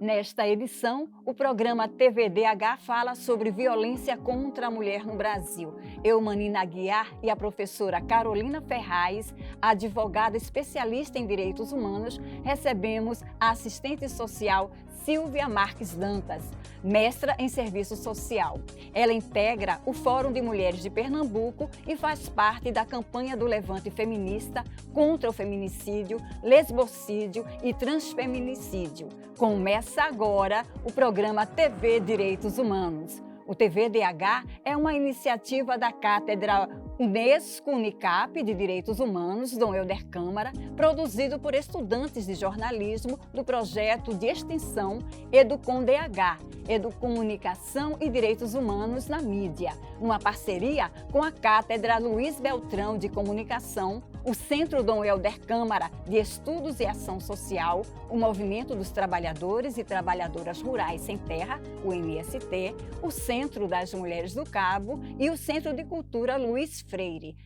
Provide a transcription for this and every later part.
Nesta edição, o programa TVDH fala sobre violência contra a mulher no Brasil. Eu, Manina Aguiar, e a professora Carolina Ferraz, advogada especialista em direitos humanos, recebemos a assistente social Silvia Marques Dantas, mestra em serviço social. Ela integra o Fórum de Mulheres de Pernambuco e faz parte da campanha do Levante Feminista contra o feminicídio, lesbocídio e transfeminicídio. Começa agora o programa TV Direitos Humanos. O TVDH é uma iniciativa da Cátedra Unesco Unicap de Direitos Humanos, Dom Helder Câmara, produzido por estudantes de jornalismo do projeto de extensão EducomDH, Educomunicação e Direitos Humanos na Mídia, numa parceria com a Cátedra Luiz Beltrão de Comunicação, o Centro Dom Helder Câmara de Estudos e Ação Social, o Movimento dos Trabalhadores e Trabalhadoras Rurais Sem Terra, o MST, o Centro das Mulheres do Cabo e o Centro de Cultura Luiz Freire.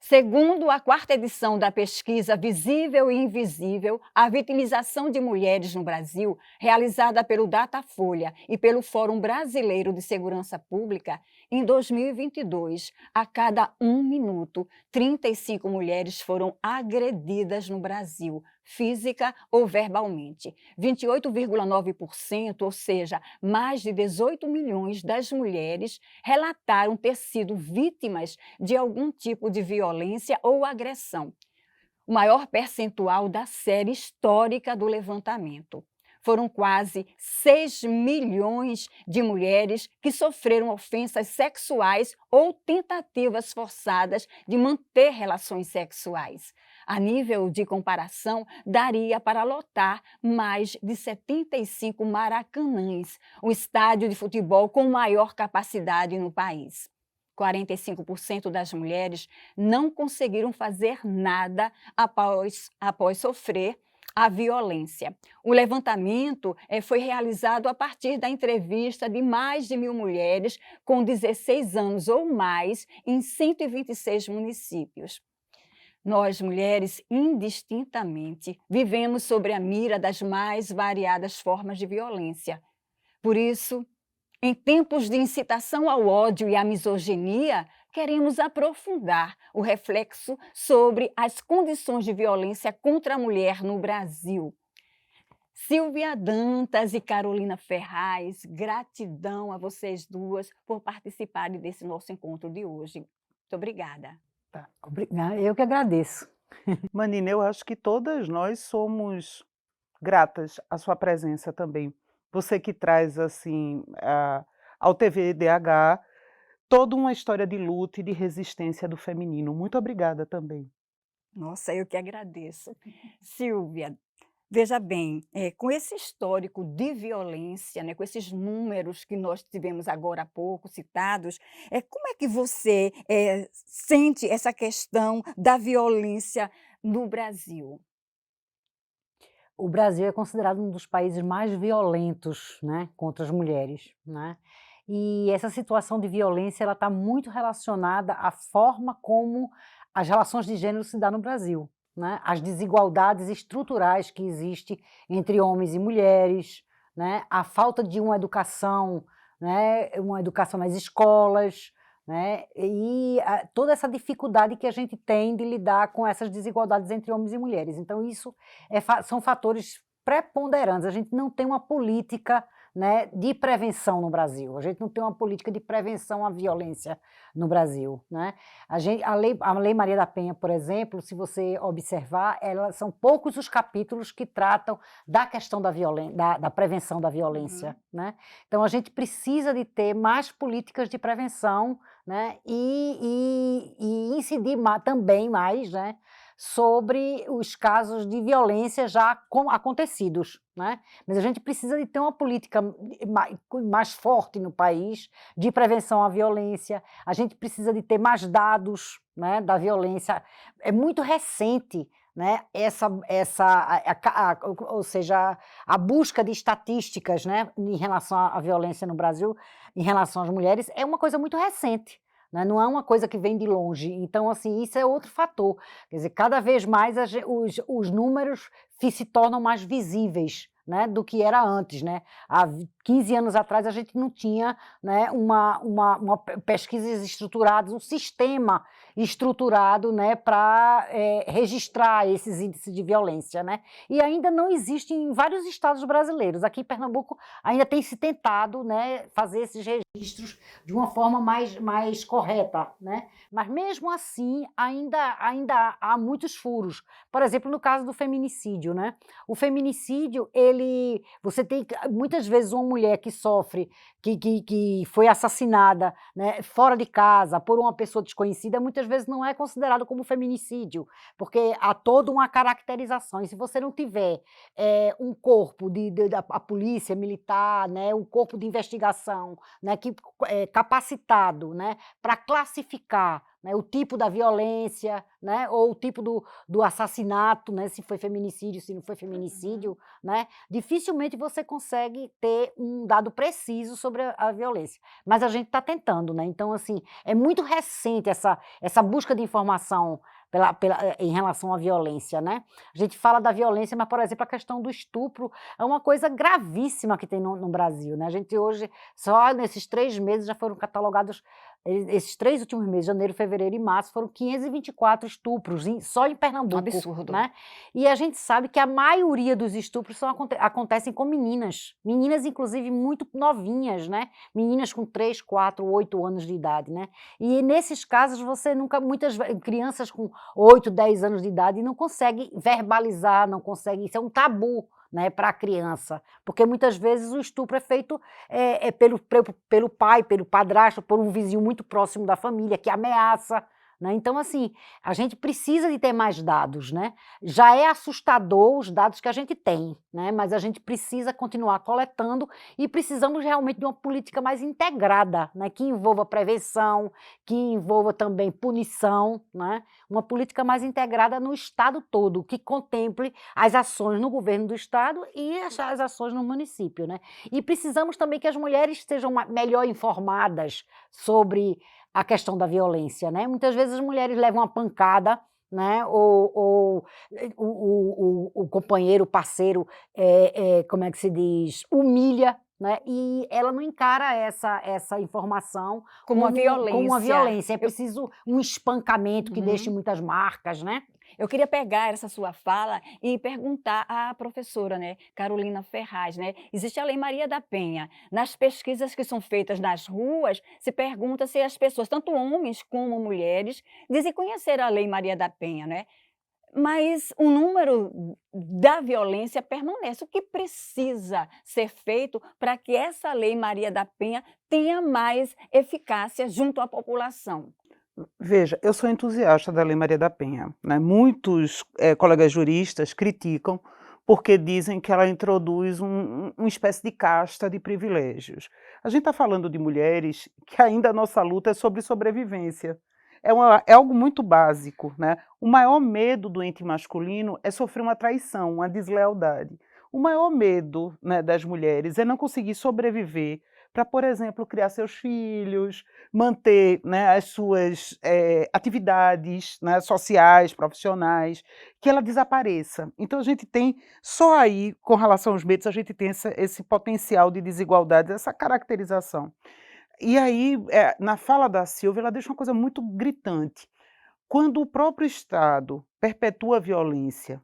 Segundo a quarta edição da pesquisa Visível e Invisível, a vitimização de mulheres no Brasil, realizada pelo Datafolha e pelo Fórum Brasileiro de Segurança Pública, em 2022, a cada 1 minuto, 35 mulheres foram agredidas no Brasil, física ou verbalmente. 28,9%, ou seja, mais de 18 milhões das mulheres, relataram ter sido vítimas de algum tipo de violência ou agressão. O maior percentual da série histórica do levantamento. Foram quase 6 milhões de mulheres que sofreram ofensas sexuais ou tentativas forçadas de manter relações sexuais. A nível de comparação, daria para lotar mais de 75 Maracanãs, o estádio de futebol com maior capacidade no país. 45% das mulheres não conseguiram fazer nada após sofrer a violência. O levantamento foi realizado a partir da entrevista de mais de 1.000 mulheres com 16 anos ou mais em 126 municípios. Nós, mulheres, indistintamente, vivemos sob a mira das mais variadas formas de violência. Por isso, em tempos de incitação ao ódio e à misoginia, queremos aprofundar o reflexo sobre as condições de violência contra a mulher no Brasil. Silvia Dantas e Carolina Ferraz, gratidão a vocês duas por participarem desse nosso encontro de hoje. Muito obrigada. Tá, obrigada. Eu que agradeço. Manina, eu acho que todas nós somos gratas à sua presença também. Você que traz assim ao TVDH toda uma história de luta e de resistência do feminino. Muito obrigada também. Nossa, eu que agradeço. Silvia, veja bem, com esse histórico de violência, né, com esses números que nós tivemos agora há pouco citados, como é que você sente essa questão da violência no Brasil? O Brasil é considerado um dos países mais violentos, né, contra as mulheres, né? E essa situação de violência ela está muito relacionada à forma como as relações de gênero se dão no Brasil, né? As desigualdades estruturais que existem entre homens e mulheres, né? A falta de uma educação, né? Uma educação nas escolas, né? E toda essa dificuldade que a gente tem de lidar com essas desigualdades entre homens e mulheres. Então isso são fatores preponderantes. A gente não tem uma política, né, de prevenção no Brasil. A gente não tem uma política de prevenção à violência no Brasil, né? A Lei Maria da Penha, por exemplo, se você observar, são poucos os capítulos que tratam da questão da prevenção da violência, né? Então a gente precisa de ter mais políticas de prevenção, né? E incidir também mais, né, sobre os casos de violência já acontecidos, né? Mas a gente precisa de ter uma política mais forte no país de prevenção à violência, a gente precisa de ter mais dados, né, da violência. É muito recente, né, ou seja, a busca de estatísticas, né, em relação à violência no Brasil, em relação às mulheres, é uma coisa muito recente. né, não é uma coisa que vem de longe. Então, assim, isso é outro fator. Quer dizer, cada vez mais os números se tornam mais visíveis, né, do que era antes, né? Há 15 anos atrás a gente não tinha, né, pesquisas estruturadas, um sistema estruturado, né, para registrar esses índices de violência, né? E ainda não existe em vários estados brasileiros. Aqui em Pernambuco ainda tem se tentado, né, fazer esses registros de uma forma mais correta, né? Mas mesmo assim ainda há muitos furos. Por exemplo, no caso do feminicídio, né? O feminicídio, você tem muitas vezes uma mulher que sofre, que foi assassinada, né, fora de casa por uma pessoa desconhecida, muitas vezes não é considerado como feminicídio, porque há toda uma caracterização. E se você não tiver um corpo da polícia militar, né, um corpo de investigação, né, capacitado, né, para classificar, né, o tipo da violência, né, ou o tipo do assassinato, né, se foi feminicídio, se não foi feminicídio, né, dificilmente você consegue ter um dado preciso sobre a violência. Mas a gente está tentando, né? Então, assim, é muito recente essa busca de informação em relação à violência, né? A gente fala da violência, mas, por exemplo, a questão do estupro é uma coisa gravíssima que tem no Brasil, né? A gente hoje, só nesses 3 meses, já foram catalogados, esses 3 últimos meses, janeiro, fevereiro e março, foram 524 estupros, só em Pernambuco. Absurdo. Né? E a gente sabe que a maioria dos estupros acontecem com meninas, inclusive muito novinhas, né? Meninas com 3, 4, 8 anos de idade, né? E nesses casos crianças com 8, 10 anos de idade não conseguem verbalizar, não conseguem, isso é um tabu, né, para a criança, porque muitas vezes o estupro é feito pelo pai, pelo padrasto, por um vizinho muito próximo da família que ameaça, né? Então, assim, a gente precisa de ter mais dados, né? Já é assustador os dados que a gente tem, né? Mas a gente precisa continuar coletando e precisamos realmente de uma política mais integrada, né? Que envolva prevenção, que envolva também punição, né? Uma política mais integrada no estado todo, que contemple as ações no governo do estado e as ações no município, né? E precisamos também que as mulheres sejam melhor informadas sobre a questão da violência, né? Muitas vezes as mulheres levam uma pancada, né? Ou o companheiro, o parceiro, como é que se diz, humilha, né? E ela não encara essa informação Como uma como uma violência. violência. É preciso um espancamento que deixe muitas marcas, né? Eu queria pegar essa sua fala e perguntar à professora, né, Carolina Ferraz, né? Existe a Lei Maria da Penha. Nas pesquisas que são feitas nas ruas, se pergunta se as pessoas, tanto homens como mulheres, dizem conhecer a Lei Maria da Penha, né? Mas o número da violência permanece. O que precisa ser feito para que essa Lei Maria da Penha tenha mais eficácia junto à população? Veja, eu sou entusiasta da Lei Maria da Penha, né? Muitos colegas juristas criticam porque dizem que ela introduz uma espécie de casta de privilégios. A gente está falando de mulheres que ainda a nossa luta é sobre sobrevivência. É algo muito básico, né? O maior medo do ente masculino é sofrer uma traição, uma deslealdade. O maior medo, né, das mulheres é não conseguir sobreviver para, por exemplo, criar seus filhos, manter, né, as suas atividades, né, sociais, profissionais, que ela desapareça. Então a gente tem, só aí, com relação aos medos, a gente tem esse potencial de desigualdade, essa caracterização. E aí, na fala da Silvia, ela deixa uma coisa muito gritante. Quando o próprio Estado perpetua a violência,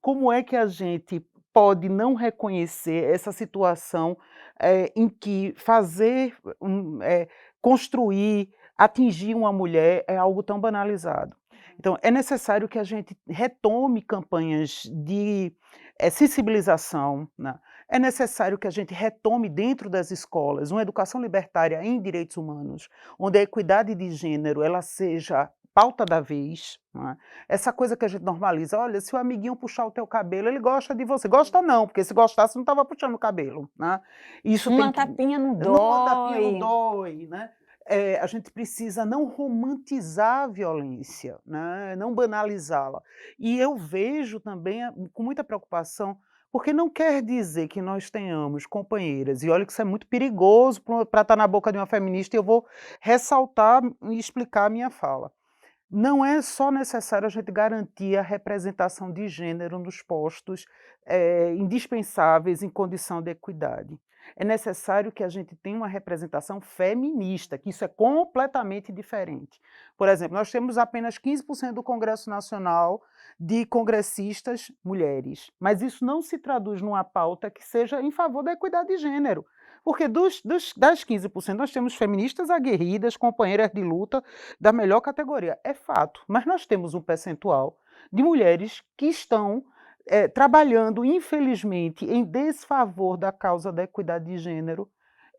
como é que a gente pode não reconhecer essa situação em que construir, atingir uma mulher é algo tão banalizado? Então, é necessário que a gente retome campanhas de sensibilização, né? É necessário que a gente retome dentro das escolas uma educação libertária em direitos humanos, onde a equidade de gênero ela seja pauta da vez, né? Essa coisa que a gente normaliza, olha, se o amiguinho puxar o teu cabelo, ele gosta de você. Gosta não, porque se gostasse não estava puxando o cabelo, né? Isso tem Uma que... tapinha não Uma tapinha não dói. dói, né? A gente precisa não romantizar a violência, né? Não banalizá-la. E eu vejo também com muita preocupação Porque não quer dizer que nós tenhamos companheiras, e olha que isso é muito perigoso para estar na boca de uma feminista, e eu vou ressaltar e explicar a minha fala. Não é só necessário a gente garantir a representação de gênero nos postos indispensáveis em condição de equidade. É necessário que a gente tenha uma representação feminista, que isso é completamente diferente. Por exemplo, nós temos apenas 15% do Congresso Nacional de congressistas mulheres, mas isso não se traduz numa pauta que seja em favor da equidade de gênero. Porque das 15%, nós temos feministas aguerridas, companheiras de luta da melhor categoria. É fato, mas nós temos um percentual de mulheres que estão trabalhando, infelizmente, em desfavor da causa da equidade de gênero,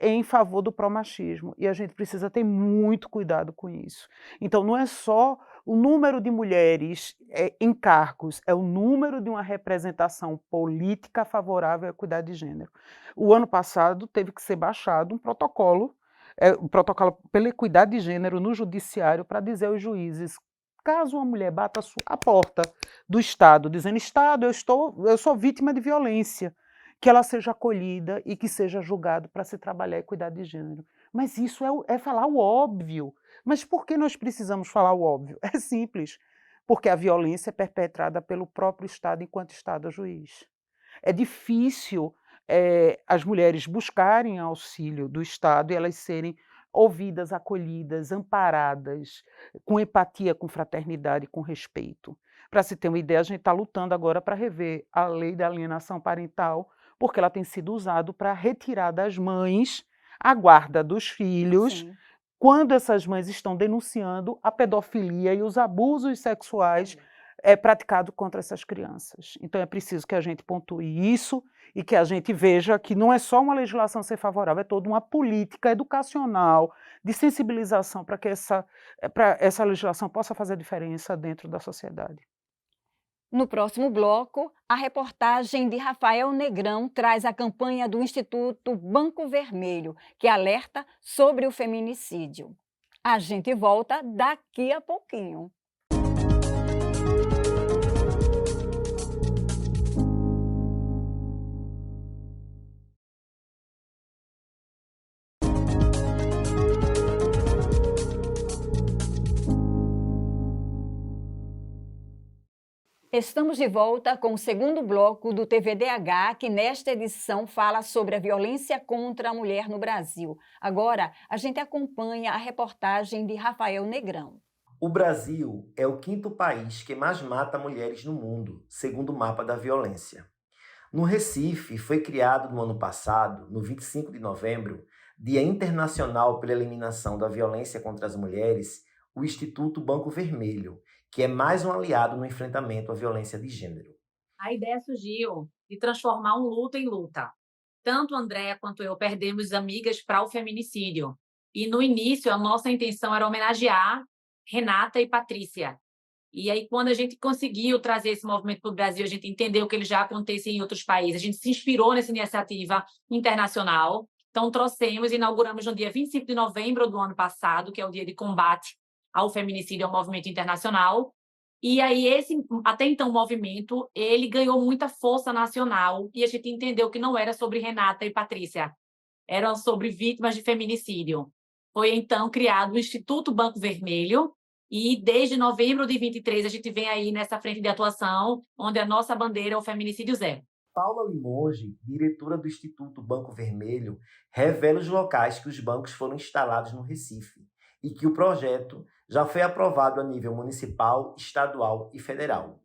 em favor do pró-machismo. E a gente precisa ter muito cuidado com isso. Então, não é só o número de mulheres em cargos, é o número de uma representação política favorável à equidade de gênero. O ano passado teve que ser baixado o protocolo pela equidade de gênero no judiciário para dizer aos juízes, caso uma mulher bata a porta do Estado, dizendo, Estado, eu sou vítima de violência, que ela seja acolhida e que seja julgado para se trabalhar a equidade de gênero. Mas isso é falar o óbvio. Mas por que nós precisamos falar o óbvio? É simples, porque a violência é perpetrada pelo próprio Estado enquanto Estado juiz. É difícil as mulheres buscarem auxílio do Estado e elas serem ouvidas, acolhidas, amparadas, com empatia, com fraternidade, com respeito. Para se ter uma ideia, a gente está lutando agora para rever a lei da alienação parental, porque ela tem sido usada para retirar das mães a guarda dos filhos, Sim. quando essas mães estão denunciando a pedofilia e os abusos sexuais praticados contra essas crianças. Então é preciso que a gente pontue isso e que a gente veja que não é só uma legislação ser favorável, é toda uma política educacional de sensibilização para que essa legislação possa fazer diferença dentro da sociedade. No próximo bloco, a reportagem de Rafael Negrão traz a campanha do Instituto Banco Vermelho, que alerta sobre o feminicídio. A gente volta daqui a pouquinho. Estamos de volta com o segundo bloco do TVDH, que nesta edição fala sobre a violência contra a mulher no Brasil. Agora, a gente acompanha a reportagem de Rafael Negrão. O Brasil é o quinto país que mais mata mulheres no mundo, segundo o mapa da violência. No Recife, foi criado no ano passado, no 25 de novembro, Dia Internacional pela Eliminação da Violência contra as Mulheres, o Instituto Banco Vermelho, que é mais um aliado no enfrentamento à violência de gênero. A ideia surgiu de transformar um luto em luta. Tanto Andréa quanto eu perdemos amigas para o feminicídio. E no início, a nossa intenção era homenagear Renata e Patrícia. E aí, quando a gente conseguiu trazer esse movimento para o Brasil, a gente entendeu que ele já acontecia em outros países. A gente se inspirou nessa iniciativa internacional. Então, trouxemos e inauguramos no dia 25 de novembro do ano passado, que é o dia de combate ao feminicídio, ao movimento internacional. E aí, até então, movimento, ele ganhou muita força nacional e a gente entendeu que não era sobre Renata e Patrícia, era sobre vítimas de feminicídio. Foi, então, criado o Instituto Banco Vermelho e, desde novembro de 23, a gente vem aí nessa frente de atuação, onde a nossa bandeira é o feminicídio zero. Paula Limonge, diretora do Instituto Banco Vermelho, revela os locais que os bancos foram instalados no Recife e que o projeto já foi aprovado a nível municipal, estadual e federal.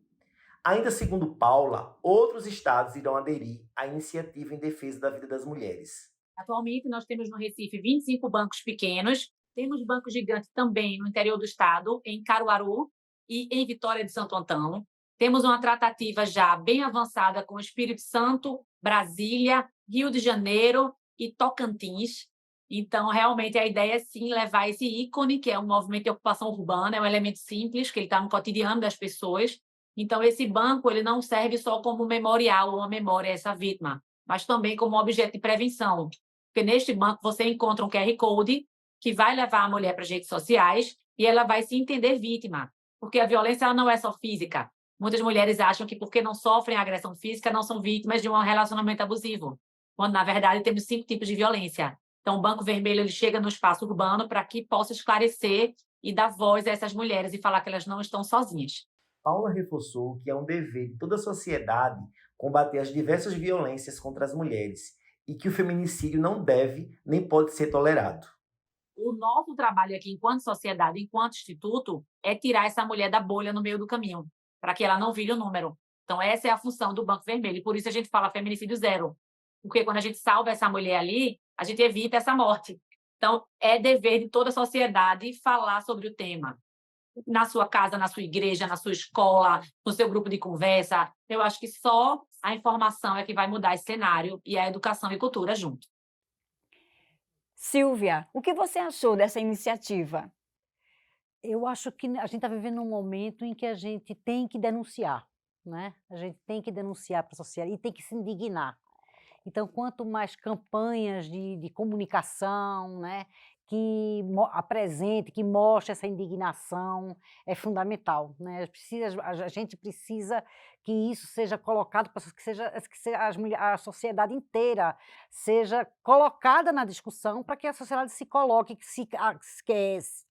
Ainda segundo Paula, outros estados irão aderir à iniciativa em defesa da vida das mulheres. Atualmente, nós temos no Recife 25 bancos pequenos, temos bancos gigantes também no interior do estado, em Caruaru e em Vitória de Santo Antão. Temos uma tratativa já bem avançada com Espírito Santo, Brasília, Rio de Janeiro e Tocantins. Então, realmente, a ideia é, sim, levar esse ícone, que é um movimento de ocupação urbana, é um elemento simples, que ele está no cotidiano das pessoas. Então, esse banco ele não serve só como memorial ou uma memória a essa vítima, mas também como objeto de prevenção. Porque neste banco você encontra um QR Code que vai levar a mulher para as redes sociais e ela vai se entender vítima. Porque a violência ela não é só física. Muitas mulheres acham que porque não sofrem agressão física, não são vítimas de um relacionamento abusivo, quando, na verdade, temos 5 tipos de violência. Então, o Banco Vermelho ele chega no espaço urbano para que possa esclarecer e dar voz a essas mulheres e falar que elas não estão sozinhas. Paula reforçou que é um dever de toda a sociedade combater as diversas violências contra as mulheres e que o feminicídio não deve nem pode ser tolerado. O nosso trabalho aqui, enquanto sociedade, enquanto instituto, é tirar essa mulher da bolha no meio do caminho, para que ela não vire o número. Então, essa é a função do Banco Vermelho. E por isso a gente fala feminicídio zero. Porque quando a gente salva essa mulher ali, a gente evita essa morte. Então, é dever de toda a sociedade falar sobre o tema. Na sua casa, na sua igreja, na sua escola, no seu grupo de conversa. Eu acho que só a informação é que vai mudar esse cenário e a educação e cultura junto. Silvia, o que você achou dessa iniciativa? Eu acho que a gente está vivendo um momento em que a gente tem que denunciar, né? A gente tem que denunciar para a sociedade e tem que se indignar. Então, quanto mais campanhas de comunicação, né, que apresente, que mostre essa indignação, é fundamental, né? A gente precisa que isso seja colocado, que seja a sociedade inteira seja colocada na discussão para que a sociedade se coloque,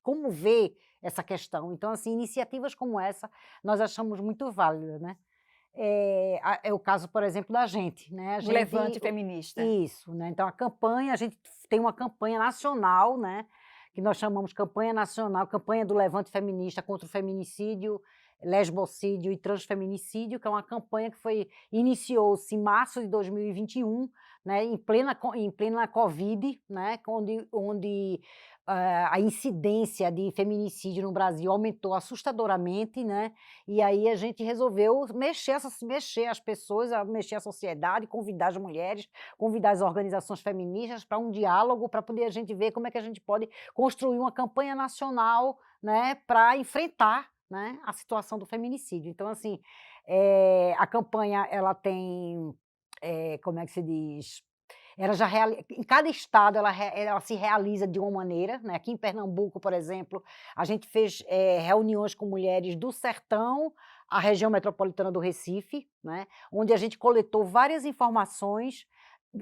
como vê essa questão. Então, assim, iniciativas como essa nós achamos muito válidas, né? É o caso, por exemplo, da gente, né? O Levante Feminista. Isso, né? Então a gente tem uma campanha nacional, né? Que nós chamamos campanha nacional, campanha do Levante Feminista contra o feminicídio, lesbocídio e transfeminicídio, que é uma campanha que iniciou-se em março de 2021, né? Em plena Covid, né? Onde a incidência de feminicídio no Brasil aumentou assustadoramente, né? E aí a gente resolveu mexer as pessoas, mexer a sociedade, convidar as mulheres, convidar as organizações feministas para um diálogo, para poder a gente ver como é que a gente pode construir uma campanha nacional, né, para enfrentar, né, a situação do feminicídio. Então, assim, a campanha ela tem, como é que se diz? Em cada estado ela se realiza de uma maneira, né? Aqui em Pernambuco, por exemplo, a gente fez reuniões com mulheres do sertão à região metropolitana do Recife, né? Onde a gente coletou várias informações,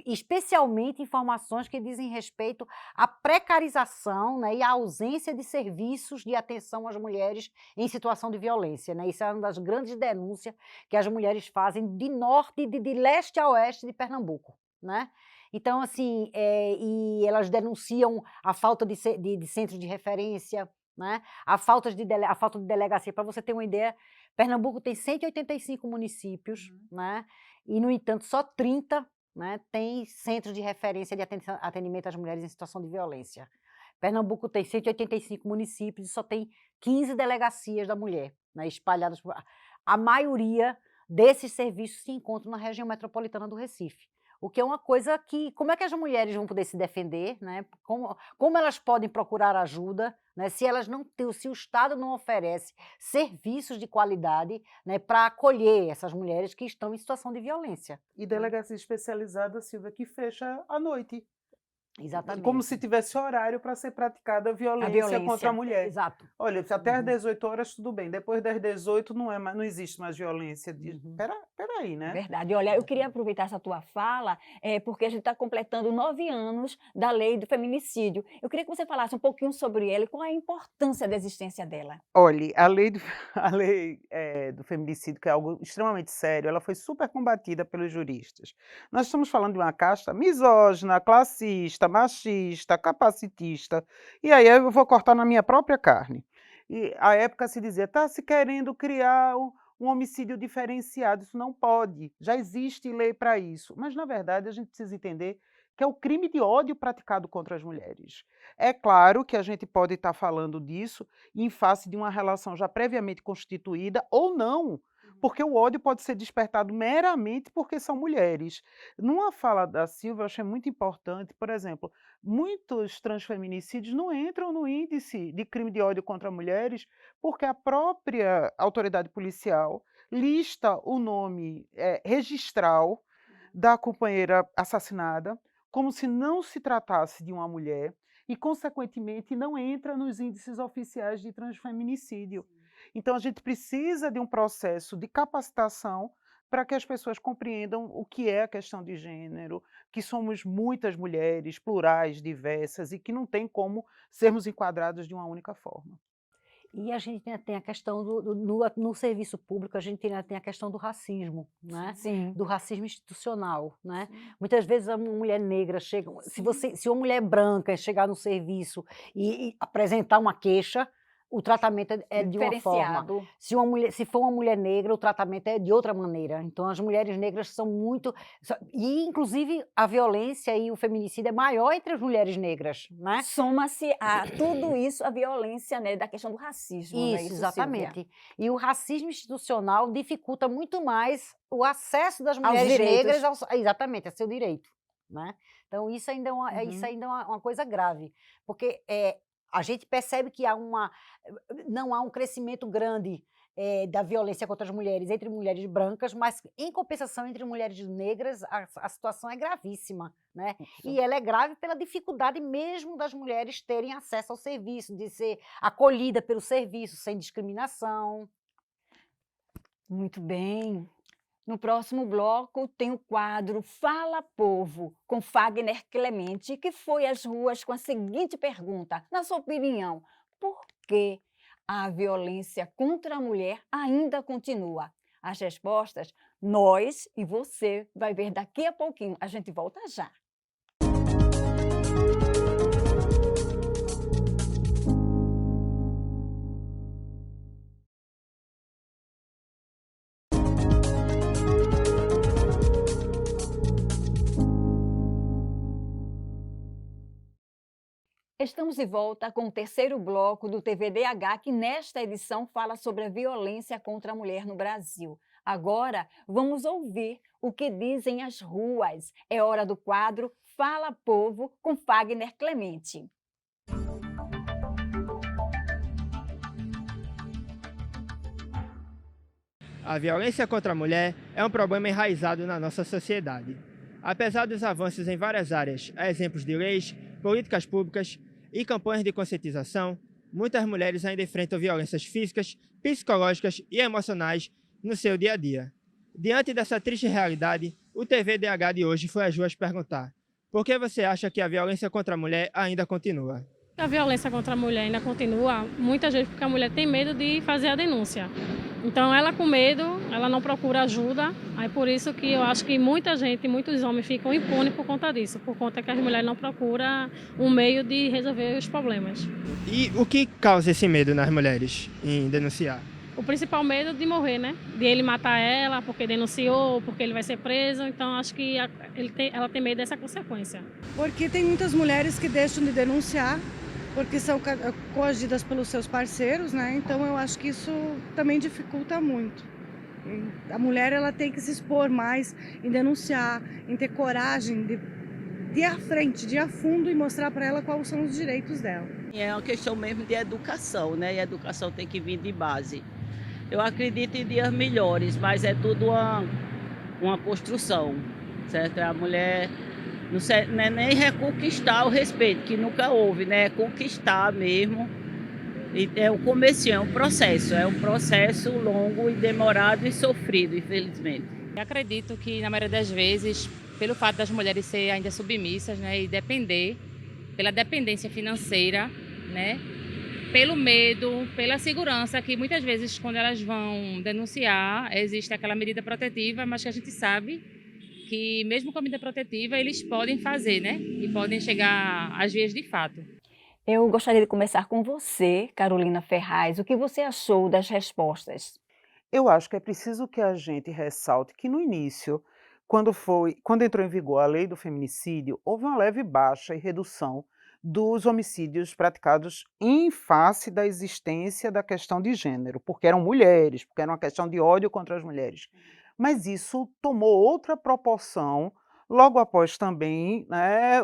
especialmente informações que dizem respeito à precarização, né, e à ausência de serviços de atenção às mulheres em situação de violência, né? Isso é uma das grandes denúncias que as mulheres fazem de leste a oeste de Pernambuco, né? Então, assim, e elas denunciam a falta de centros de referência, né? A falta de delegacia. Para você ter uma ideia, Pernambuco tem 185 municípios, né? E, no entanto, só 30, né, tem centros de referência de atendimento às mulheres em situação de violência. Pernambuco tem 185 municípios e só tem 15 delegacias da mulher, né, espalhadas por... A maioria desses serviços se encontram na região metropolitana do Recife. O que é uma coisa que... Como é que as mulheres vão poder se defender, né? Como elas podem procurar ajuda, né? Se o Estado não oferece serviços de qualidade, né, para acolher essas mulheres que estão em situação de violência. E delegacia especializada, Silvia, que fecha à noite. Exatamente. Como se tivesse horário para ser praticada a violência contra a mulher. Exato. Olha, até às 18 horas tudo bem, depois das 18 não existe mais violência. Peraí, né? Verdade. Olha, eu queria aproveitar essa tua fala, porque a gente está completando 9 anos da lei do feminicídio. Eu queria que você falasse um pouquinho sobre ela e qual é a importância da existência dela. Olha, a lei do feminicídio, que é algo extremamente sério, ela foi super combatida pelos juristas. Nós estamos falando de uma casta misógina, classista, machista, capacitista, e aí eu vou cortar na minha própria carne. E à época se dizia, está se querendo criar um homicídio diferenciado, isso não pode, já existe lei para isso. Mas, na verdade, a gente precisa entender que é o crime de ódio praticado contra as mulheres. É claro que a gente pode estar falando disso em face de uma relação já previamente constituída ou não, porque o ódio pode ser despertado meramente porque são mulheres. Numa fala da Silvia, eu achei muito importante, por exemplo, muitos transfeminicídios não entram no índice de crime de ódio contra mulheres porque a própria autoridade policial lista o nome registral da companheira assassinada como se não se tratasse de uma mulher e, consequentemente, não entra nos índices oficiais de transfeminicídio. Então, a gente precisa de um processo de capacitação para que as pessoas compreendam o que é a questão de gênero, que somos muitas mulheres, plurais, diversas, e que não tem como sermos enquadradas de uma única forma. E a gente ainda tem a questão no serviço público, a gente ainda tem a questão do racismo, né? Sim. Do racismo institucional, né? Sim. Muitas vezes uma mulher negra chega, se uma mulher branca chegar no serviço e apresentar uma queixa, o tratamento é de uma forma. Diferenciado. Se for uma mulher negra, o tratamento é de outra maneira. Então, as mulheres negras são muito. E, inclusive, a violência e o feminicídio é maior entre as mulheres negras, né? Soma-se a tudo isso a violência, né, da questão do racismo, não é Isso, isso, Silvia? exatamente. E o racismo institucional dificulta muito mais o acesso das Aos mulheres direitos. negras exatamente, a seu direito, né? Então isso ainda é isso Uhum. ainda é uma coisa grave, porque a gente percebe que não há um crescimento grande da violência contra as mulheres entre mulheres brancas, mas em compensação entre mulheres negras a situação é gravíssima, né? E ela é grave pela dificuldade mesmo das mulheres terem acesso ao serviço, de ser acolhida pelo serviço sem discriminação. Muito bem. No próximo bloco tem o quadro Fala Povo, com Fagner Clemente, que foi às ruas com a seguinte pergunta: na sua opinião, por que a violência contra a mulher ainda continua? As respostas, nós e você vai ver daqui a pouquinho. A gente volta já. Estamos de volta com o terceiro bloco do TVDH, que nesta edição fala sobre a violência contra a mulher no Brasil. Agora, vamos ouvir o que dizem as ruas. É hora do quadro Fala Povo, com Fagner Clemente. A violência contra a mulher é um problema enraizado na nossa sociedade. Apesar dos avanços em várias áreas, a exemplos de leis, políticas públicas e campanhas de conscientização, muitas mulheres ainda enfrentam violências físicas, psicológicas e emocionais no seu dia a dia. Diante dessa triste realidade, o TVDH de hoje foi às ruas perguntar: por que você acha que a violência contra a mulher ainda continua? A violência contra a mulher ainda continua, muitas vezes porque a mulher tem medo de fazer a denúncia. Então ela com medo, ela não procura ajuda, aí por isso que eu acho que muita gente, muitos homens ficam impunes por conta disso, por conta que as mulheres não procuram um meio de resolver os problemas. E o que causa esse medo nas mulheres em denunciar? O principal medo de morrer, né? De ele matar ela porque denunciou, porque ele vai ser preso, então acho que ela tem medo dessa consequência. Porque tem muitas mulheres que deixam de denunciar porque são coagidas pelos seus parceiros, né? Então eu acho que isso também dificulta muito. A mulher ela tem que se expor mais em denunciar, em ter coragem de ir à frente, de ir a fundo e mostrar para ela quais são os direitos dela. É uma questão mesmo de educação, né? E a educação tem que vir de base. Eu acredito em dias melhores, mas é tudo uma construção, certo? A mulher não é nem reconquistar o respeito, que nunca houve, né? É conquistar mesmo. E é o começo, é um processo longo e demorado e sofrido, infelizmente. Eu acredito que, na maioria das vezes, pelo fato das mulheres serem ainda submissas, né, e depender, pela dependência financeira, né, pelo medo, pela segurança, que muitas vezes, quando elas vão denunciar, existe aquela medida protetiva, mas que a gente sabe que, mesmo com a medida protetiva, eles podem fazer, né, e podem chegar às vias de fato. Eu gostaria de começar com você, Carolina Ferraz. O que você achou das respostas? Eu acho que é preciso que a gente ressalte que no início, quando entrou em vigor a lei do feminicídio, houve uma leve baixa e redução dos homicídios praticados em face da existência da questão de gênero, porque eram mulheres, porque era uma questão de ódio contra as mulheres. Mas isso tomou outra proporção logo após também, né,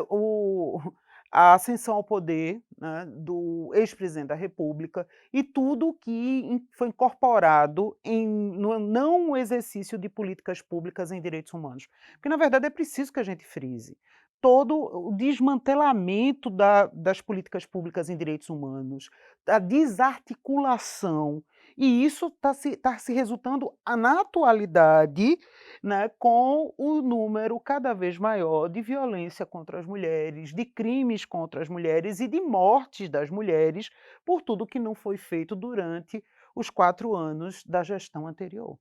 a ascensão ao poder, né, do ex-presidente da República e tudo que foi incorporado no não exercício de políticas públicas em direitos humanos. Porque, na verdade, é preciso que a gente frise todo o desmantelamento das políticas públicas em direitos humanos, a desarticulação E isso tá se resultando na atualidade, né, com o número cada vez maior de violência contra as mulheres, de crimes contra as mulheres e de mortes das mulheres por tudo que não foi feito durante os 4 anos da gestão anterior.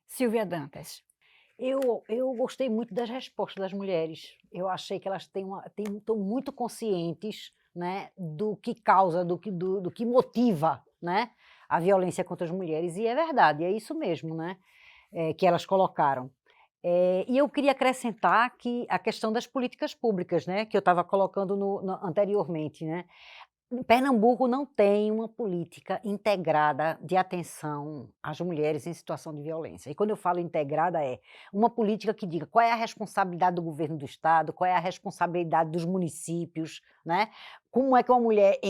Silvia Dantas. Eu gostei muito das respostas das mulheres. Eu achei que elas estão muito conscientes, né, do que causa, do que motiva, né, a violência contra as mulheres. E é verdade, é isso mesmo, né, que elas colocaram. E eu queria acrescentar que a questão das políticas públicas, né, que eu estava colocando anteriormente, né. Pernambuco não tem uma política integrada de atenção às mulheres em situação de violência. E quando eu falo integrada, é uma política que diga qual é a responsabilidade do governo do estado, qual é a responsabilidade dos municípios, né? Como é que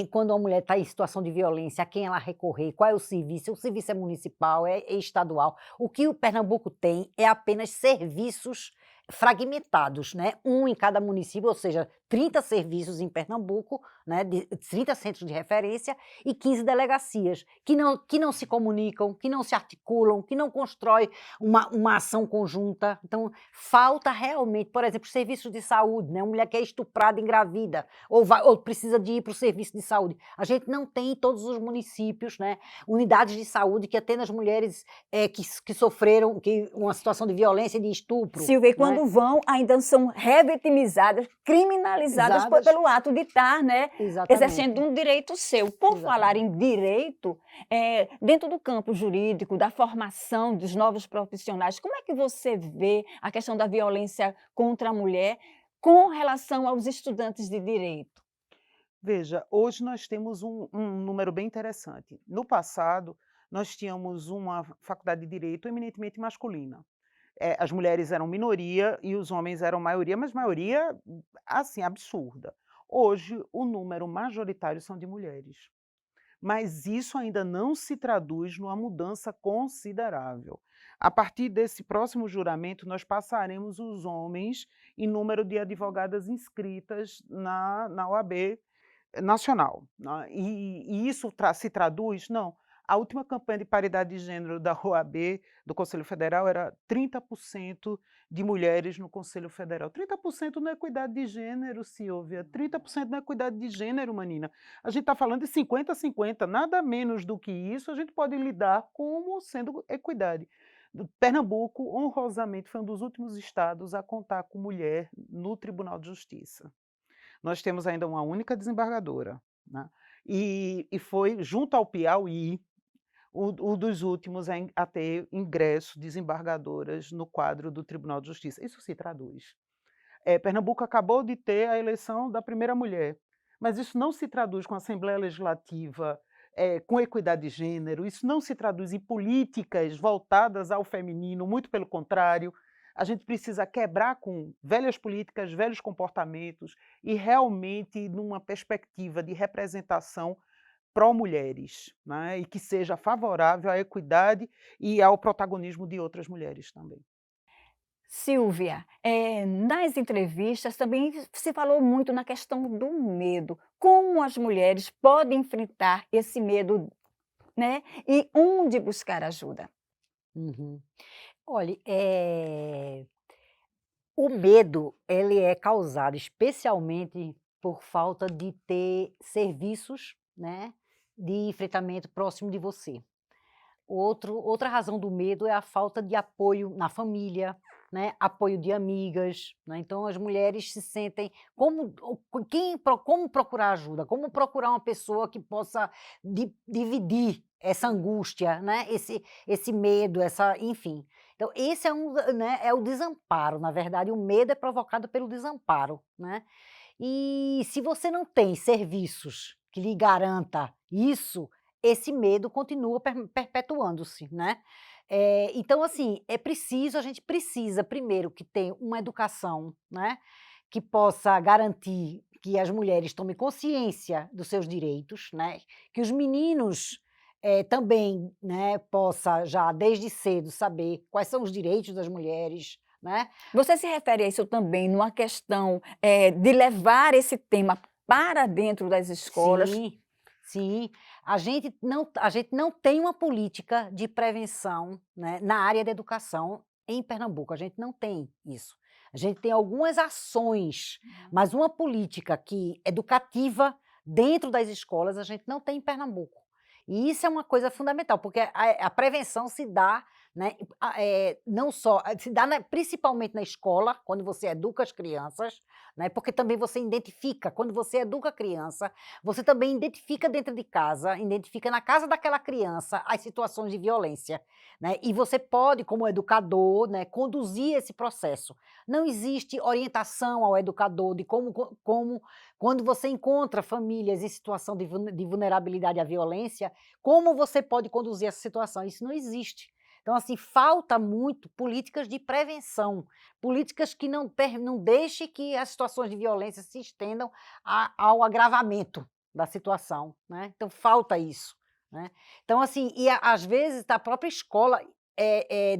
quando uma mulher está em situação de violência, a quem ela recorrer, qual é o serviço? O serviço é municipal, é estadual. O que o Pernambuco tem é apenas serviços fragmentados, né? Um em cada município, ou seja, 30 serviços em Pernambuco, né? 30 centros de referência e 15 delegacias, que não se comunicam, que não se articulam, que não constroem uma ação conjunta. Então, falta realmente, por exemplo, serviços de saúde, né? Uma mulher que é estuprada, engravida, ou precisa de ir para o serviço de saúde. A gente não tem em todos os municípios, né, unidades de saúde que atendam as mulheres que sofreram uma situação de violência e de estupro. Silvia, e né? quando vão, ainda são revitimizadas, criminalizadas pelo ato de estar, né, Exatamente. exercendo um direito seu. Por Exatamente. falar em direito, dentro do campo jurídico, da formação dos novos profissionais, como é que você vê a questão da violência contra a mulher com relação aos estudantes de direito? Veja, hoje nós temos um número bem interessante. No passado, nós tínhamos uma faculdade de direito eminentemente masculina. As mulheres eram minoria e os homens eram maioria, mas maioria, assim, absurda. Hoje, o número majoritário são de mulheres. Mas isso ainda não se traduz numa mudança considerável. A partir desse próximo juramento, nós passaremos os homens em número de advogadas inscritas na OAB nacional, né? E isso se traduz? Não. A última campanha de paridade de gênero da OAB, do Conselho Federal, era 30% de mulheres no Conselho Federal. 30% não é equidade de gênero, Silvia. 30% não é equidade de gênero, Manina. A gente está falando de 50-50, nada menos do que isso, a gente pode lidar como sendo equidade. Pernambuco, honrosamente, foi um dos últimos estados a contar com mulher no Tribunal de Justiça. Nós temos ainda uma única desembargadora, né? E foi, junto ao Piauí, o dos últimos a ter ingresso desembargadoras no quadro do Tribunal de Justiça. Isso se traduz. Pernambuco acabou de ter a eleição da primeira mulher, mas isso não se traduz com a Assembleia Legislativa, com equidade de gênero, isso não se traduz em políticas voltadas ao feminino, muito pelo contrário. A gente precisa quebrar com velhas políticas, velhos comportamentos e realmente numa perspectiva de representação pró-mulheres, né, e que seja favorável à equidade e ao protagonismo de outras mulheres também. Silvia, nas entrevistas também se falou muito na questão do medo. Como as mulheres podem enfrentar esse medo, né? E onde buscar ajuda? Uhum. Olha, o medo, ele é causado especialmente por falta de ter serviços, né, de enfrentamento próximo de você. Outra razão do medo é a falta de apoio na família, né, apoio de amigas, né, então as mulheres se sentem como procurar ajuda, como procurar uma pessoa que possa dividir essa angústia, né, esse medo, enfim. Então esse né, é o desamparo, na verdade o medo é provocado pelo desamparo, né, e se você não tem serviços que lhe garanta isso, esse medo continua perpetuando-se, né. Então assim, a gente precisa primeiro que tenha uma educação, né, que possa garantir que as mulheres tomem consciência dos seus direitos, né, que os meninos, também, né, possa já desde cedo saber quais são os direitos das mulheres, né. Você se refere a isso também numa questão de levar esse tema para dentro das escolas? Sim, Sim, a gente não tem uma política de prevenção, né, na área da educação em Pernambuco, a gente não tem isso. A gente tem algumas ações, mas uma política educativa dentro das escolas a gente não tem em Pernambuco. E isso é uma coisa fundamental, porque a prevenção se dá, né, não só, se dá principalmente na escola, quando você educa as crianças, né, porque também você identifica, quando você educa a criança, você também identifica dentro de casa, identifica na casa daquela criança as situações de violência, né, e você pode, como educador, né, conduzir esse processo. Não existe orientação ao educador de como quando você encontra famílias em situação de vulnerabilidade à violência, como você pode conduzir essa situação? Isso não existe. Então, assim, falta muito políticas de prevenção, políticas que não deixem que as situações de violência se estendam ao agravamento da situação, né? Então, falta isso, né? Então, assim, às vezes a própria escola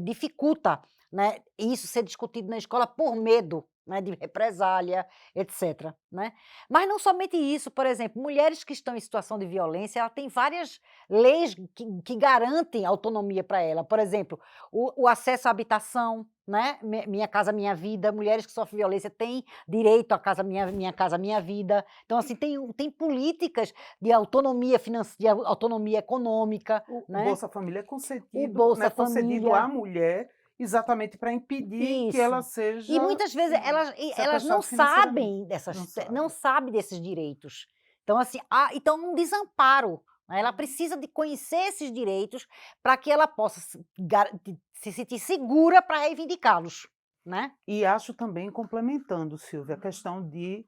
dificulta, né, isso ser discutido na escola por medo, né, de represália, etc., né? Mas não somente isso, por exemplo, mulheres que estão em situação de violência, ela tem várias leis que garantem autonomia para ela. Por exemplo, o acesso à habitação, né? Minha Casa Minha Vida, mulheres que sofrem violência têm direito à casa Minha Casa Minha Vida. Então, assim, tem políticas de autonomia financeira, de autonomia econômica, O né? Bolsa Família é O concedido, Bolsa né, concedido Família. à mulher exatamente para impedir que ela Isso. seja E muitas vezes elas não sequestrada financeiramente. sabem Não sabem desses direitos. Então, assim, então um desamparo, né, ela precisa de conhecer esses direitos para que ela possa se sentir segura para reivindicá-los, né? E acho também, complementando, Silvia, a questão de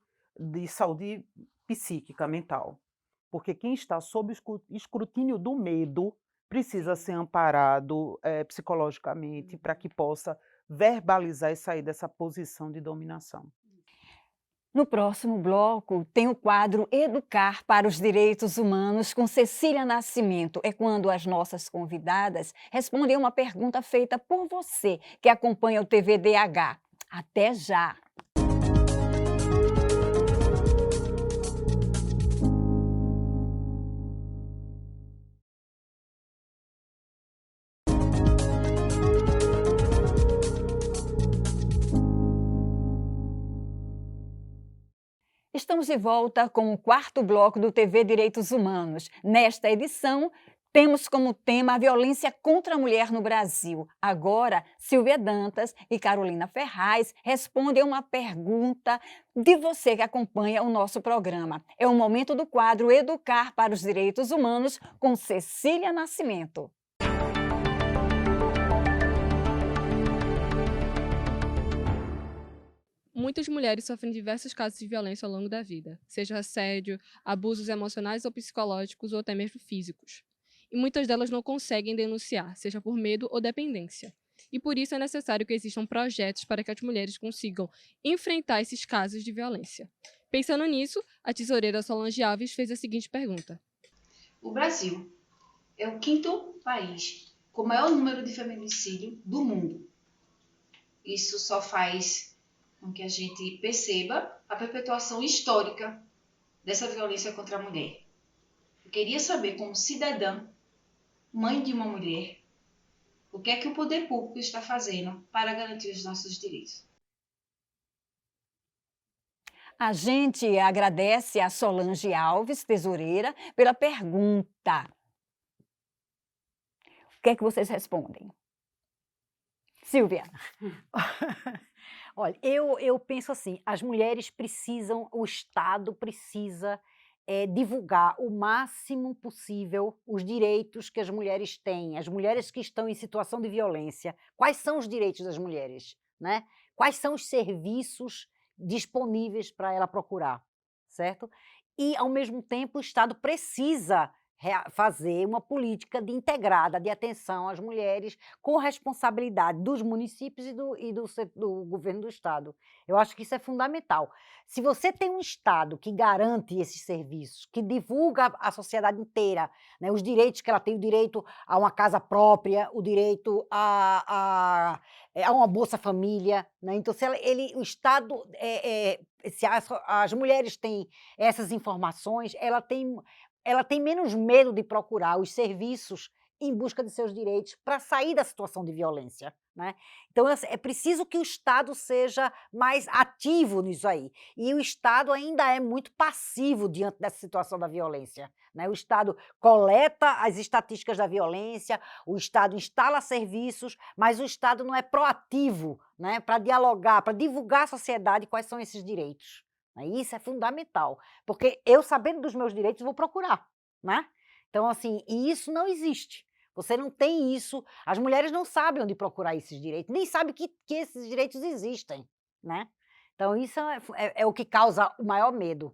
saúde psíquica, mental. Porque quem está sob escrutínio do medo precisa ser amparado psicologicamente para que possa verbalizar e sair dessa posição de dominação. No próximo bloco, tem o quadro Educar para os Direitos Humanos com Cecília Nascimento. É quando as nossas convidadas respondem uma pergunta feita por você que acompanha o TVDH. Até já! Estamos de volta com o quarto bloco do TV Direitos Humanos. Nesta edição, temos como tema a violência contra a mulher no Brasil. Agora, Silvia Dantas e Carolina Ferraz respondem uma pergunta de você que acompanha o nosso programa. É o momento do quadro Educar para os Direitos Humanos com Cecília Nascimento. Muitas mulheres sofrem diversos casos de violência ao longo da vida, seja assédio, abusos emocionais ou psicológicos ou até mesmo físicos. E muitas delas não conseguem denunciar, seja por medo ou dependência. E por isso é necessário que existam projetos para que as mulheres consigam enfrentar esses casos de violência. Pensando nisso, a tesoureira Solange Alves fez a seguinte pergunta. O Brasil é o quinto país com o maior número de feminicídio do mundo. Isso só faz com que a gente perceba a perpetuação histórica dessa violência contra a mulher. Eu queria saber, como cidadã, mãe de uma mulher, o que é que o poder público está fazendo para garantir os nossos direitos. A gente agradece a Solange Alves, tesoureira, pela pergunta. O que é que vocês respondem? Silvia. Olha, eu penso assim, as mulheres precisam, o Estado precisa divulgar o máximo possível os direitos que as mulheres têm, as mulheres que estão em situação de violência. Quais são os direitos das mulheres, né? Quais são os serviços disponíveis para ela procurar, certo? E, ao mesmo tempo, o Estado precisa fazer uma política integrada de atenção às mulheres com responsabilidade dos municípios e do governo do Estado. Eu acho que isso é fundamental. Se você tem um Estado que garante esses serviços, que divulga à sociedade inteira, né, os direitos que ela tem, o direito a uma casa própria, o direito a uma Bolsa Família, né? Então, se o Estado, se as mulheres têm essas informações, ela tem ela tem menos medo de procurar os serviços em busca de seus direitos para sair da situação de violência, né? Então, é preciso que o Estado seja mais ativo nisso aí. E o Estado ainda é muito passivo diante dessa situação da violência, né? O Estado coleta as estatísticas da violência, o Estado instala serviços, mas o Estado não é proativo, né, para dialogar, para divulgar à sociedade quais são esses direitos. Isso é fundamental, porque eu, sabendo dos meus direitos, vou procurar, né? Então, assim, e isso não existe. Você não tem isso, as mulheres não sabem onde procurar esses direitos, nem sabem que esses direitos existem, né? Então, isso é o que causa o maior medo.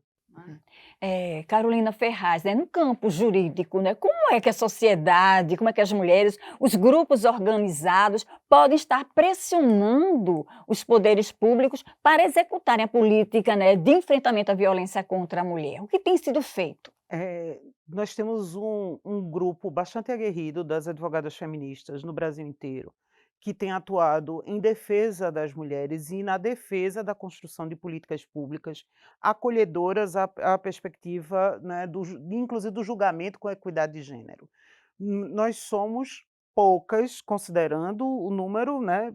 Carolina Ferraz, né, no campo jurídico, né, como é que a sociedade, como é que as mulheres, os grupos organizados podem estar pressionando os poderes públicos para executarem a política, né, de enfrentamento à violência contra a mulher? O que tem sido feito? Nós temos um grupo bastante aguerrido das advogadas feministas no Brasil inteiro, que tem atuado em defesa das mulheres e na defesa da construção de políticas públicas acolhedoras à perspectiva, né, inclusive do julgamento com a equidade de gênero. Nós somos poucas, considerando o número, né,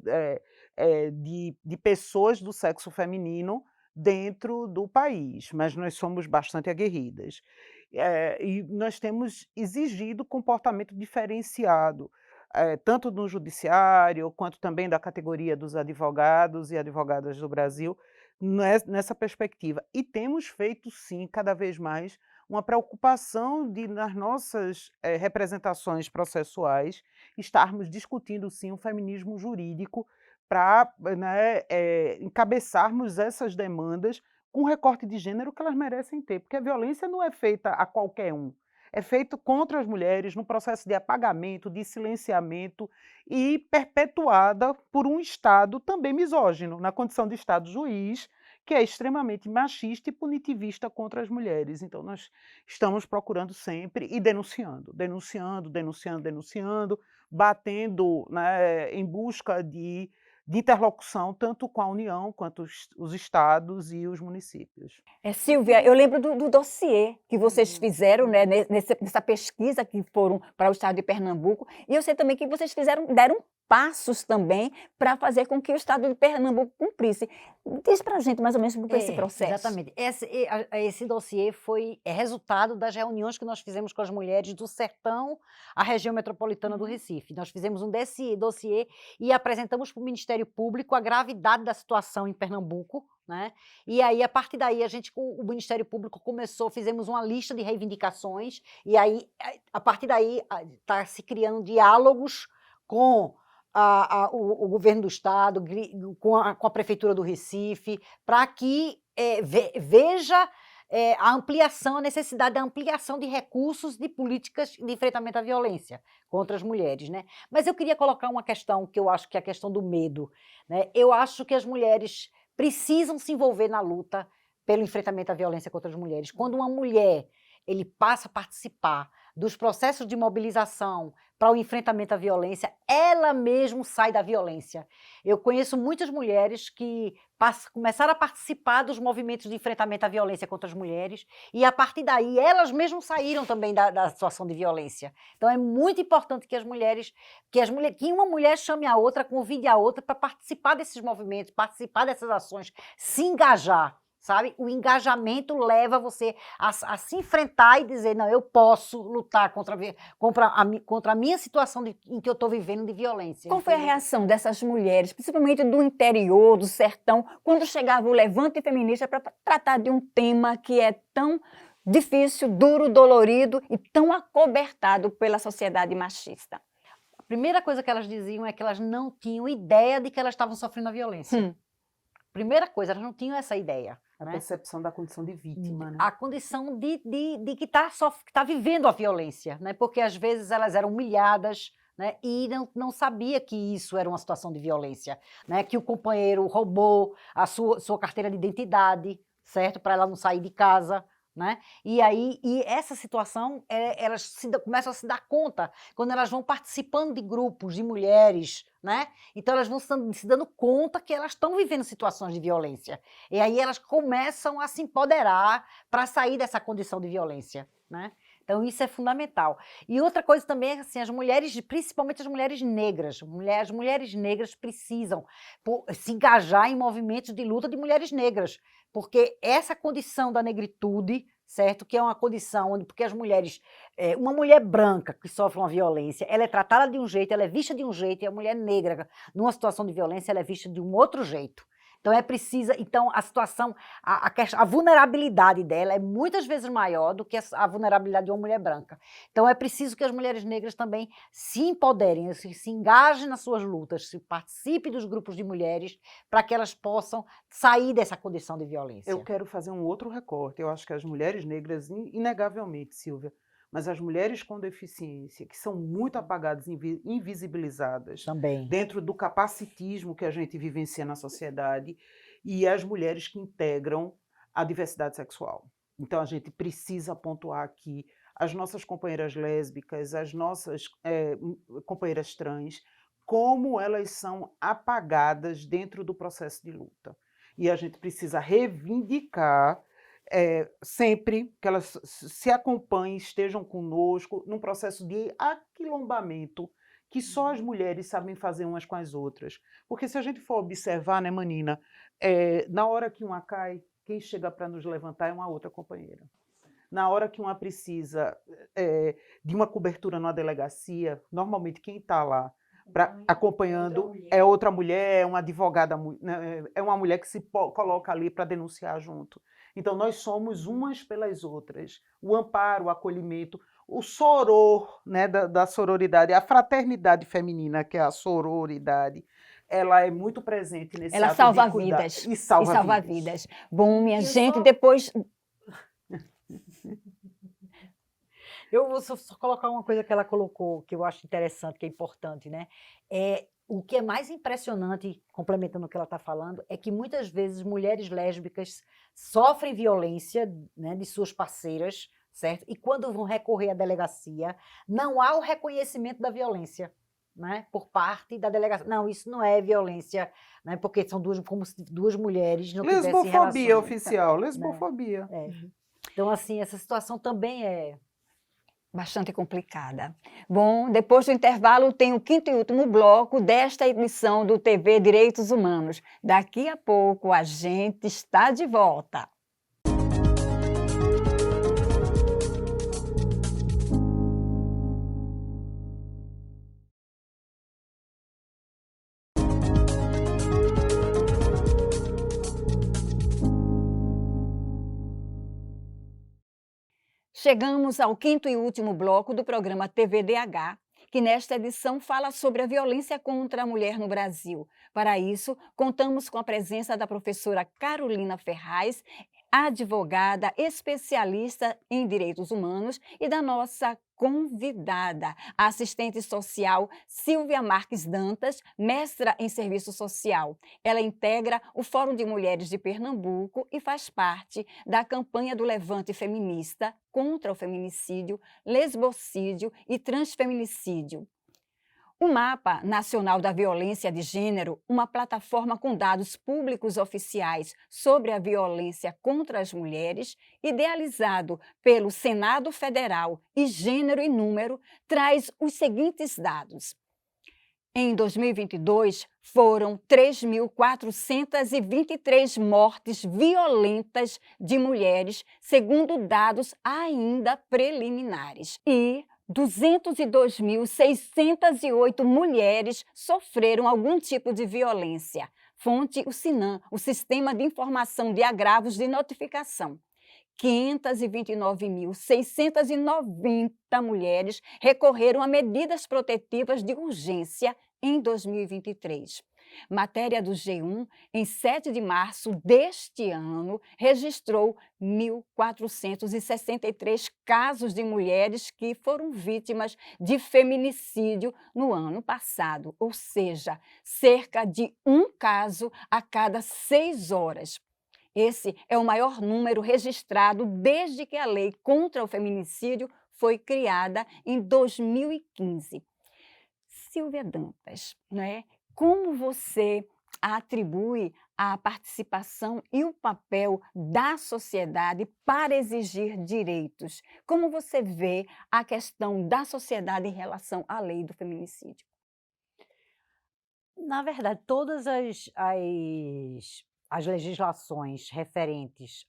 de pessoas do sexo feminino dentro do país, mas nós somos bastante aguerridas. E nós temos exigido comportamento diferenciado, tanto no judiciário, quanto também da categoria dos advogados e advogadas do Brasil, nessa perspectiva. E temos feito, sim, cada vez mais, uma preocupação de, nas nossas representações processuais, estarmos discutindo, sim, o feminismo jurídico para, né, encabeçarmos essas demandas com recorte de gênero que elas merecem ter, porque a violência não é feita a qualquer um, é feito contra as mulheres no processo de apagamento, de silenciamento e perpetuada por um Estado também misógino, na condição de Estado juiz, que é extremamente machista e punitivista contra as mulheres. Então, nós estamos procurando sempre e denunciando, batendo, né, em busca de interlocução tanto com a União quanto os estados e os municípios. Silvia, eu lembro do dossiê que vocês fizeram, né, nessa pesquisa que foram para o estado de Pernambuco, e eu sei também que vocês deram passos também para fazer com que o estado de Pernambuco cumprisse. Diz para a gente mais ou menos como foi esse processo. Exatamente. Esse dossiê é resultado das reuniões que nós fizemos com as mulheres do Sertão, a região metropolitana do Recife. Nós fizemos um dossiê e apresentamos para o Ministério Público a gravidade da situação em Pernambuco, né? E aí, a partir daí, o Ministério Público fizemos uma lista de reivindicações, e aí, a partir daí, está se criando diálogos com o governo do estado, com a prefeitura do Recife, para que veja a necessidade da ampliação de recursos de políticas de enfrentamento à violência contra as mulheres, né? Mas eu queria colocar uma questão que eu acho que é a questão do medo, né? Eu acho que as mulheres precisam se envolver na luta pelo enfrentamento à violência contra as mulheres. Quando uma mulher passa a participar dos processos de mobilização para o enfrentamento à violência, ela mesma sai da violência. Eu conheço muitas mulheres que começaram a participar dos movimentos de enfrentamento à violência contra as mulheres e, a partir daí, elas mesmas saíram também da situação de violência. Então, é muito importante que que uma mulher chame a outra, convide a outra para participar desses movimentos, participar dessas ações, se engajar. Sabe? O engajamento leva você a se enfrentar e dizer, não, eu posso lutar contra a minha situação em que eu estou vivendo de violência. Qual foi a reação dessas mulheres, principalmente do interior, do sertão, quando chegava o Levante Feminista para tratar de um tema que é tão difícil, duro, dolorido e tão acobertado pela sociedade machista? A primeira coisa que elas diziam é que elas não tinham ideia de que elas estavam sofrendo a violência. Primeira coisa, elas não tinham essa ideia. A percepção da condição de vítima, né? A condição de que tá vivendo a violência, né? Porque às vezes elas eram humilhadas, né? E não sabia que isso era uma situação de violência, né? Que o companheiro roubou a sua carteira de identidade, certo? Para ela não sair de casa, né? E essa situação, elas começam a se dar conta quando elas vão participando de grupos de mulheres, né? Então elas vão se dando conta que elas estão vivendo situações de violência. E aí elas começam a se empoderar para sair dessa condição de violência, né? Então, isso é fundamental. E outra coisa também é assim, as mulheres, principalmente as mulheres negras, as mulheres negras precisam se engajar em movimentos de luta de mulheres negras, porque essa condição da negritude, certo? Que é uma condição onde, porque as mulheres, uma mulher branca que sofre uma violência, ela é tratada de um jeito, ela é vista de um jeito, e a mulher negra, numa situação de violência, ela é vista de um outro jeito. Então então a situação, a vulnerabilidade dela é muitas vezes maior do que a vulnerabilidade de uma mulher branca. Então é preciso que as mulheres negras também se empoderem, se engajem nas suas lutas, se participem dos grupos de mulheres para que elas possam sair dessa condição de violência. Eu quero fazer um outro recorte. Eu acho que as mulheres negras, inegavelmente, Silvia, mas as mulheres com deficiência, que são muito apagadas, invisibilizadas, também, dentro do capacitismo que a gente vivencia na sociedade, e as mulheres que integram a diversidade sexual. Então, a gente precisa pontuar aqui as nossas companheiras lésbicas, as nossas companheiras trans, como elas são apagadas dentro do processo de luta. E a gente precisa reivindicar sempre que elas se acompanhem, estejam conosco, num processo de aquilombamento que só as mulheres sabem fazer umas com as outras. Porque se a gente for observar, né, Manina, na hora que uma cai, quem chega para nos levantar é uma outra companheira. Na hora que uma precisa de uma cobertura numa delegacia, normalmente quem está lá acompanhando é outra mulher, é uma advogada, é uma mulher que se coloca ali para denunciar junto. Então, nós somos umas pelas outras. O amparo, o acolhimento, o soror, né, da sororidade, a fraternidade feminina, que é a sororidade, ela é muito presente nesse Ela ato salva de cuidar. vidas. E salva vidas. Bom, minha E gente, só- depois... Eu vou só colocar uma coisa que ela colocou, que eu acho interessante, que é importante, né? O que é mais impressionante, complementando o que ela está falando, é que muitas vezes mulheres lésbicas sofrem violência, né, de suas parceiras, certo? E quando vão recorrer à delegacia, não há o reconhecimento da violência, né, por parte da delegacia. Não, isso não é violência, né, porque são como se duas mulheres não tivessem Lesbofobia relações, oficial, né? lesbofobia. Então, assim, essa situação também é... bastante complicada. Bom, depois do intervalo tem o quinto e último bloco desta edição do TV Direitos Humanos. Daqui a pouco a gente está de volta. Chegamos ao quinto e último bloco do programa TVDH, que nesta edição fala sobre a violência contra a mulher no Brasil. Para isso, contamos com a presença da professora Carolina Ferraz, advogada especialista em direitos humanos, e da nossa convidada, a assistente social Silvia Marques Dantas, mestra em serviço social. Ela integra o Fórum de Mulheres de Pernambuco e faz parte da campanha do Levante Feminista contra o feminicídio, lesbocídio e transfeminicídio. O Mapa Nacional da Violência de Gênero, uma plataforma com dados públicos oficiais sobre a violência contra as mulheres, idealizado pelo Senado Federal e Gênero e Número, traz os seguintes dados. Em 2022, foram 3.423 mortes violentas de mulheres, segundo dados ainda preliminares. E 202.608 mulheres sofreram algum tipo de violência. Fonte o SINAM, o Sistema de Informação de Agravos de Notificação. 529.690 mulheres recorreram a medidas protetivas de urgência em 2023. Matéria do G1, em 7 de março deste ano, registrou 1.463 casos de mulheres que foram vítimas de feminicídio no ano passado, ou seja, cerca de um caso a cada 6 horas. Esse é o maior número registrado desde que a lei contra o feminicídio foi criada em 2015. Silvia Dantas, né? Como você atribui a participação e o papel da sociedade para exigir direitos? Como você vê a questão da sociedade em relação à lei do feminicídio? Na verdade, todas as legislações referentes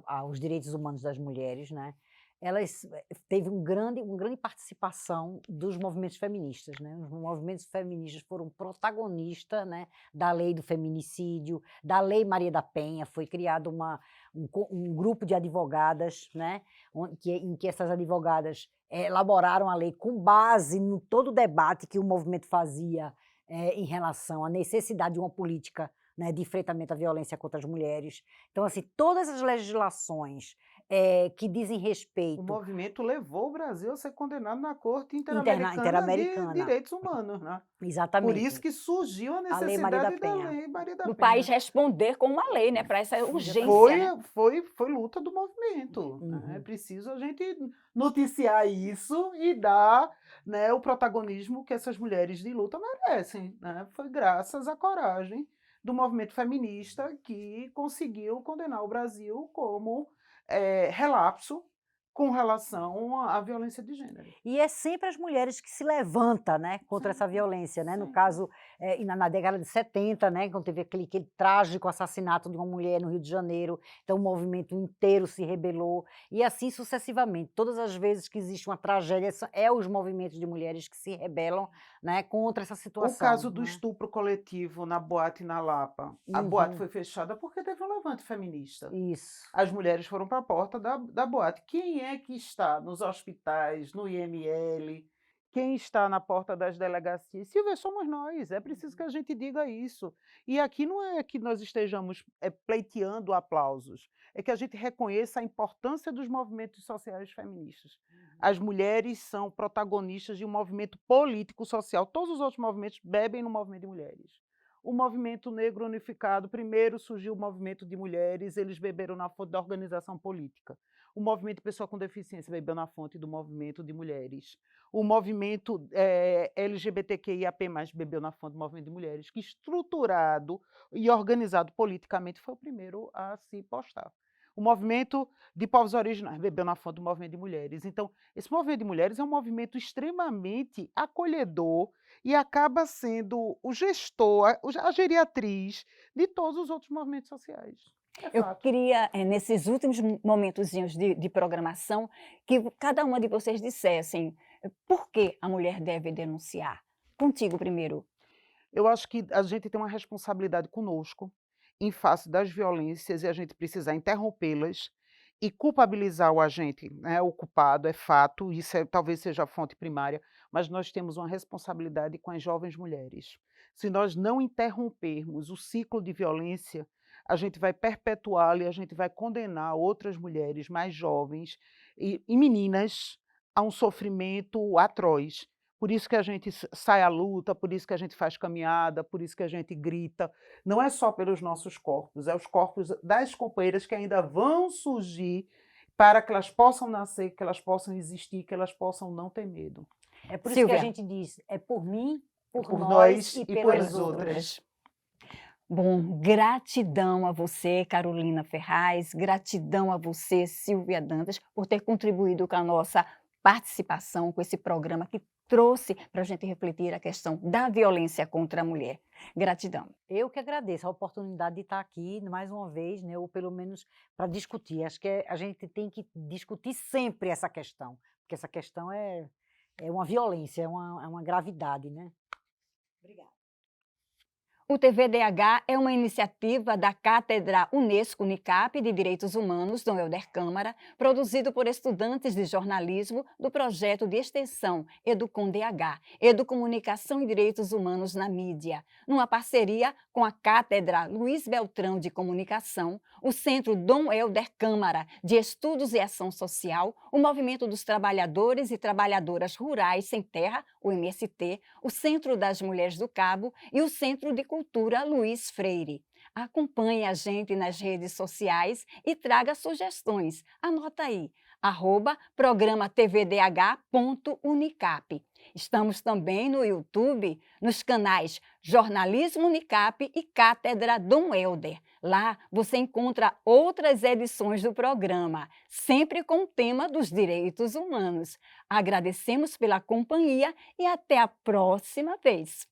aos direitos humanos das mulheres, né, elas teve uma grande participação dos movimentos feministas, né? Os movimentos feministas foram protagonistas, né, da lei do feminicídio, da Lei Maria da Penha. Foi criado um grupo de advogadas, né, em que essas advogadas elaboraram a lei com base no todo o debate que o movimento fazia em relação à necessidade de uma política, né, de enfrentamento à violência contra as mulheres. Então, assim, todas as legislações que dizem O respeito movimento levou o Brasil a ser condenado na Corte Interamericana de interamericana, Direitos Humanos, né? Por isso exatamente, que surgiu a a Lei Maria da necessidade da Penha. Lei Maria da Do Penha. país responder com uma lei, né, para essa urgência, Foi, né? foi luta do movimento, né? É Uhum. preciso a gente noticiar isso e dar, né, o protagonismo que essas mulheres de luta merecem, né? Foi graças à coragem do movimento feminista que conseguiu condenar o Brasil como relapso com relação à violência de gênero. E é sempre as mulheres que se levantam, né, contra essa Sempre, violência, né? No sempre. caso, na década de 70, né, quando teve aquele trágico assassinato de uma mulher no Rio de Janeiro, então o movimento inteiro se rebelou, e assim sucessivamente. Todas as vezes que existe uma tragédia, os movimentos de mulheres que se rebelam, né, contra essa O situação, caso do né? estupro coletivo na boate na Lapa. A boate Uhum. foi fechada porque teve um levante feminista. Isso. As mulheres foram para a porta da boate. Quem é que está nos hospitais, no IML? Quem está na porta das delegacias? Silvia, somos nós. É preciso que a gente diga isso. E aqui não é que nós estejamos pleiteando aplausos, é que a gente reconheça a importância dos movimentos sociais feministas. As mulheres são protagonistas de um movimento político-social. Todos os outros movimentos bebem no movimento de mulheres. O movimento negro unificado, primeiro surgiu o movimento de mulheres, eles beberam na fonte da organização política. O movimento de pessoa com deficiência bebeu na fonte do movimento de mulheres. O movimento LGBTQIAP+, bebeu na fonte do movimento de mulheres, que estruturado e organizado politicamente foi o primeiro a se postar. O movimento de povos originários bebeu na fonte do movimento de mulheres. Então, esse movimento de mulheres é um movimento extremamente acolhedor e acaba sendo o gestor, a geriatriz de todos os outros movimentos sociais. É Eu fato. queria, nesses últimos momentozinhos de programação, que cada uma de vocês dissessem por que a mulher deve denunciar. Contigo primeiro. Eu acho que a gente tem uma responsabilidade conosco em face das violências e a gente precisa interrompê-las e culpabilizar o agente, né? O culpado é fato, isso talvez seja a fonte primária, mas nós temos uma responsabilidade com as jovens mulheres. Se nós não interrompermos o ciclo de violência, a gente vai perpetuá-lo e a gente vai condenar outras mulheres mais jovens e meninas a um sofrimento atroz. Por isso que a gente sai à luta, por isso que a gente faz caminhada, por isso que a gente grita. Não é só pelos nossos corpos, é os corpos das companheiras que ainda vão surgir para que elas possam nascer, que elas possam existir, que elas possam não ter medo. É por isso que a Silvia. gente diz, é por mim, por Por nós nós e e pelas pelas outras. outras. Bom, gratidão a você, Carolina Ferraz, gratidão a você, Silvia Dantas, por ter contribuído com a nossa participação, com esse programa que trouxe para a gente refletir a questão da violência contra a mulher. Gratidão. Eu que agradeço a oportunidade de estar aqui mais uma vez, né, ou pelo menos para discutir. Acho que a gente tem que discutir sempre essa questão, porque essa questão é uma violência, é uma gravidade, né? Obrigada. O TVDH é uma iniciativa da Cátedra Unesco Unicap de Direitos Humanos, Dom Helder Câmara, produzido por estudantes de jornalismo do projeto de extensão EducomDH, Educomunicação e Direitos Humanos na Mídia, numa parceria com a Cátedra Luiz Beltrão de Comunicação, o Centro Dom Helder Câmara de Estudos e Ação Social, o Movimento dos Trabalhadores e Trabalhadoras Rurais Sem Terra, o MST, o Centro das Mulheres do Cabo e o Centro de Cultura Luiz Freire. Acompanhe a gente nas redes sociais e traga sugestões. Anota aí, @programa tvdh.unicap. Estamos também no YouTube, nos canais Jornalismo Unicap e Cátedra Dom Helder. Lá você encontra outras edições do programa, sempre com o tema dos direitos humanos. Agradecemos pela companhia e até a próxima vez.